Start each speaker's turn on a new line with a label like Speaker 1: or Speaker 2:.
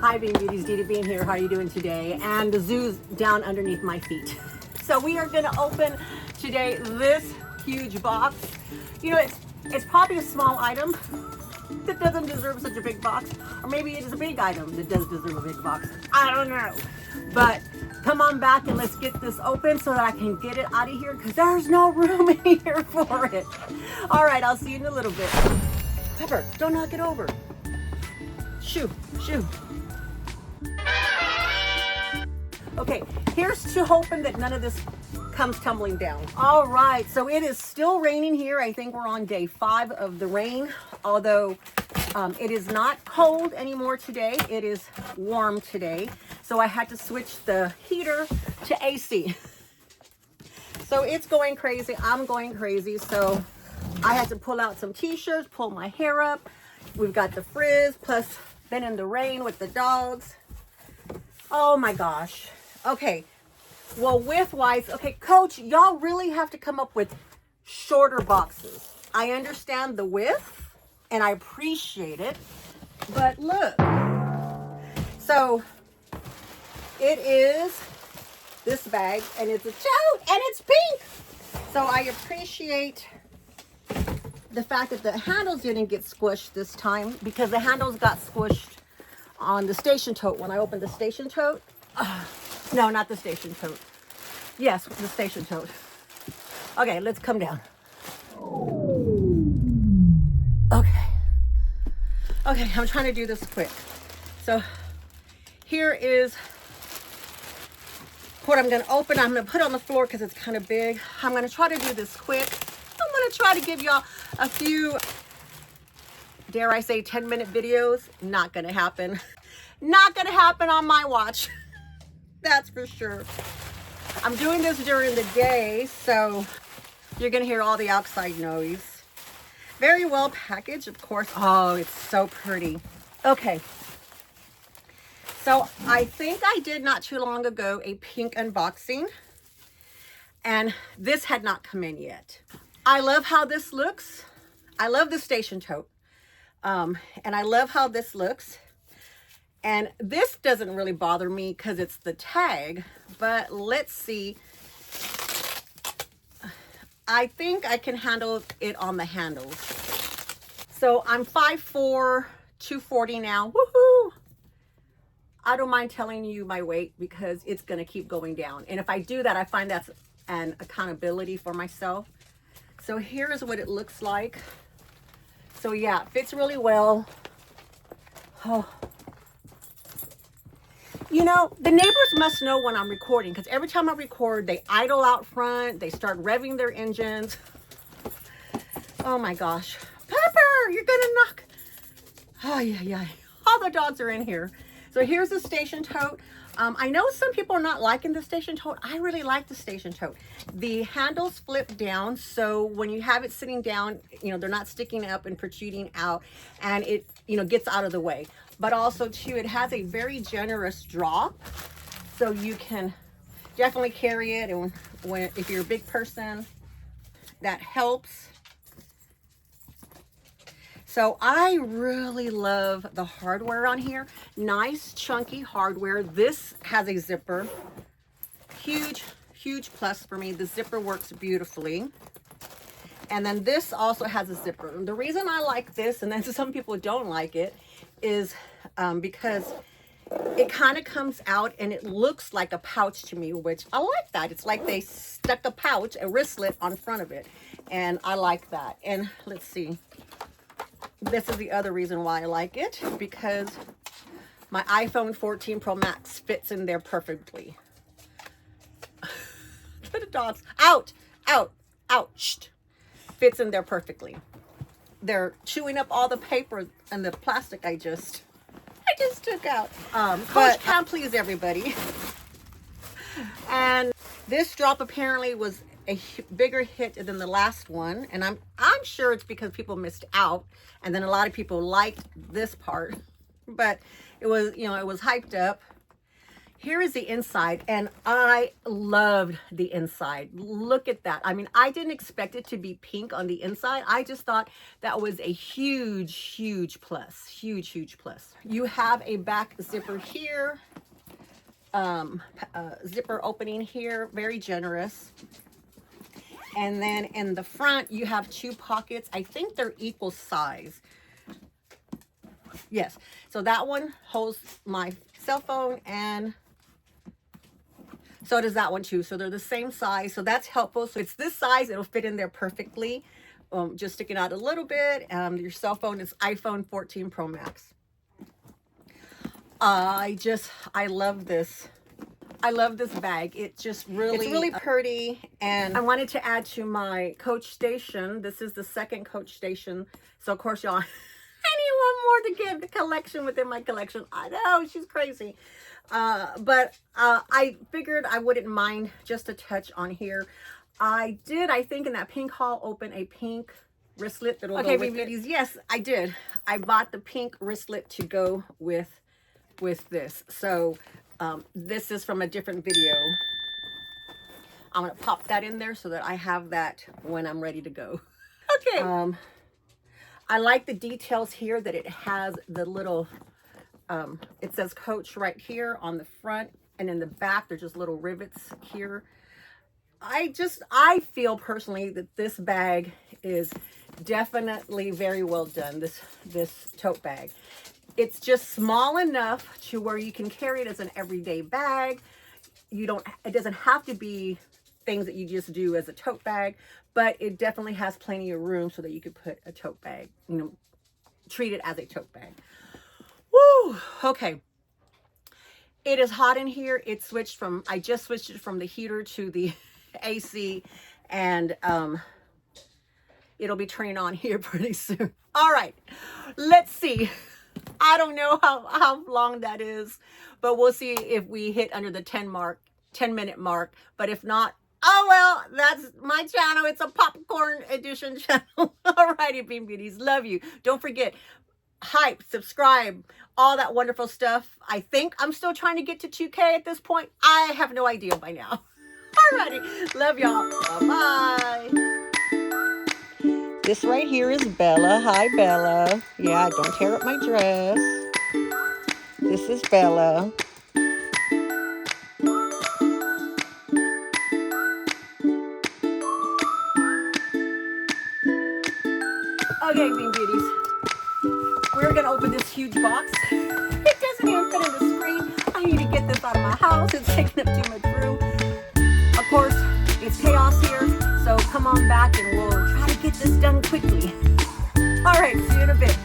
Speaker 1: Hi Beanbeauties, Dee Bean here. How are you doing today? And the zoo's down underneath my feet. So we are gonna open today this huge box. You know, it's probably a small item that doesn't deserve such a big box. Or maybe it is a big item that does deserve a big box. I don't know. But come on back and let's get this open so that I can get it out of here because there's no room in here for it. All right, I'll see you in a little bit. Pepper, don't knock it over. Shoo, shoo. Okay, here's to hoping that none of this comes tumbling down. All right, so it is still raining here. I think we're on day 5 of the rain, although it is not cold anymore today. It is warm today. So I had to switch the heater to AC. So it's going crazy. I'm going crazy. So I had to pull out some t-shirts, pull my hair up. We've got the frizz, plus been in the rain with the dogs. Oh my gosh. Okay, well, width-wise, okay, Coach, y'all really have to come up with shorter boxes. I understand the width, and I appreciate it, but look. So, it is this bag, and it's a tote, and it's pink. So, I appreciate the fact that the handles didn't get squished this time, because the handles got squished on the Station Tote when I opened the Station Tote. No, not the Station Tote. Yes, the Station Tote. Okay, let's come down. Okay. Okay, I'm trying to do this quick. So here is what I'm going to open. I'm going to put it on the floor because it's kind of big. I'm going to try to do this quick. I'm going to try to give y'all a few, dare I say, 10-minute videos. Not going to happen. Not going to happen on my watch. That's for sure. I'm doing this during the day, so you're gonna hear all the outside noise. Very well packaged, of course. Oh, it's so pretty. Okay. So I think I did not too long ago a pink unboxing, and this had not come in yet. I love how this looks. I love the Station Tote. And I love how this looks. And this doesn't really bother me because it's the tag, but let's see. I think I can handle it on the handles. So I'm 5'4", 240 now. Woohoo! I don't mind telling you my weight because it's going to keep going down. And if I do that, I find that's an accountability for myself. So here's what it looks like. So yeah, it fits really well. Oh. You know, the neighbors must know when I'm recording because every time I record, they idle out front. They start revving their engines. Oh my gosh. Pepper, you're going to knock. Oh, yeah. All the dogs are in here. So here's the Station Tote. I know some people are not liking the Station Tote. I really like the Station Tote. The handles flip down, so when you have it sitting down, you know, they're not sticking up and protruding out, and it, you know, gets out of the way. But also, too, it has a very generous drop, so you can definitely carry it, and if you're a big person, that helps. So I really love the hardware on here. Nice, chunky hardware. This has a zipper. Huge, huge plus for me. The zipper works beautifully. And then this also has a zipper. And the reason I like this, and then some people don't like it, is because it kind of comes out and it looks like a pouch to me, which I like that. It's like they stuck a pouch, a wristlet on front of it. And I like that. And let's see. This is the other reason why I like it, because my iPhone 14 Pro Max fits in there perfectly. The dogs, out, shh. Fits in there perfectly. They're chewing up all the paper and the plastic I just took out. Coach can't please everybody. And this drop apparently was a bigger hit than the last one, and I'm sure it's because people missed out, and then a lot of people liked this part, but it was, you know, it was hyped up. Here is the inside, and I loved the inside. Look at that. I mean, I didn't expect it to be pink on the inside. I just thought that was a huge plus. Huge plus. You have a back zipper here, zipper opening here, very generous. And then in the front, you have 2 pockets. I think they're equal size. Yes, so that one holds my cell phone, and so does that one too. So they're the same size, so that's helpful. So it's this size, it'll fit in there perfectly. Just sticking out a little bit. Your cell phone is iPhone 14 Pro Max. I love this. I love this bag. It's really pretty. And I wanted to add to my Coach Station. This is the second Coach Station. So of course, y'all, I need one more to get the collection within my collection. I know, she's crazy. But I figured I wouldn't mind just a touch on here. I think in that pink haul, open a pink wristlet that'll go with it. Yes, I did. I bought the pink wristlet to go with this. So this is from a different video. I'm gonna pop that in there so that I have that when I'm ready to go. Okay. I like the details here that it has the little, it says Coach right here on the front, and in the back there's just little rivets here. I feel personally that this bag is definitely very well done, this tote bag. It's just small enough to where you can carry it as an everyday bag. It doesn't have to be things that you just do as a tote bag, but it definitely has plenty of room so that you could put a tote bag, treat it as a tote bag. Woo! Okay. It is hot in here. I just switched it from the heater to the AC, and it'll be turning on here pretty soon. All right, let's see. I don't know how long that is, but we'll see if we hit under the 10-minute mark. But if not, oh well, that's my channel. It's a popcorn edition channel. All righty, Bean Beauties, love you. Don't forget, hype, subscribe, all that wonderful stuff. I think I'm still trying to get to 2K at this point. I have no idea by now. Alrighty, love y'all. Bye-bye. This right here is Bella. Hi, Bella. Yeah, don't tear up my dress. This is Bella. Okay, Bean Beauties. We're going to open this huge box. It doesn't even fit in the screen. I need to get this out of my house. It's taking up too much room. Of course, it's chaos here, so come on back and we'll try to get this done quickly. All right, see you in a bit.